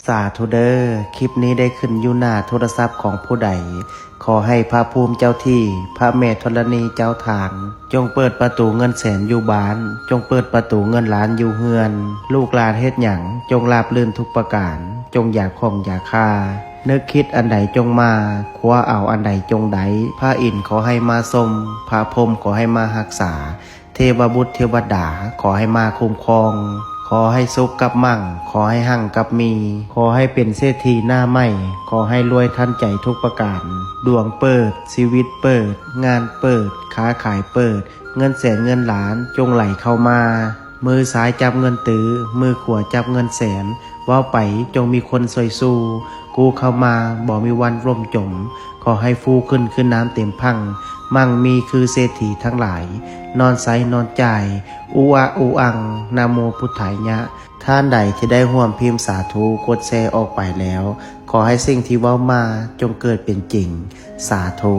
สาธุเด้อคลิปนี้ได้ขึ้นอยู่หน้าโทรศัพท์ของผู้ใดขอให้พระภูมิเจ้าที่พระแม่ธรณีเจ้าทางจงเปิดประตูเงินแสนอยู่บ้านจงเปิดประตูเงินล้านอยู่เฮือนลูกหลานเฮ็ดหยังจงราบรื่นทุกประการจงอย่าข่มอย่าฆ่านึกคิดอันใดจงมาคว้าเอาอันใดจงไดพระอินทร์ขอให้มาทรงพระพรหมขอให้มารักษาเทวบุตรเทวดาขอให้มาคุ้มครองขอให้สุขกับมั่งขอให้หั่งกับมีขอให้เป็นเศรษฐีหน้าใหม่ขอให้รวยทันใจทุกประการดวงเปิดชีวิตเปิดงานเปิดค้าขายเปิดเงินแสนเงินล้านจงไหลเข้ามามือซ้ายจับเงินตื้อมือขวาจับเงินแสนว่าไปจงมีคนซอยสู้กูเข้ามาบ่มีวันร่มจมขอให้ฟูขึ้นน้ำเต็มพังมั่งมีคือเศรษฐีทั้งหลายนอนไซนอนจ่ายอูอาอูอังนาโมพุทธายะท่านใดที่ได้ร่วมพิมพ์สาธุกดแชร์ออกไปแล้วขอให้สิ่งที่เว้ามาจงเกิดเป็นจริงสาธุ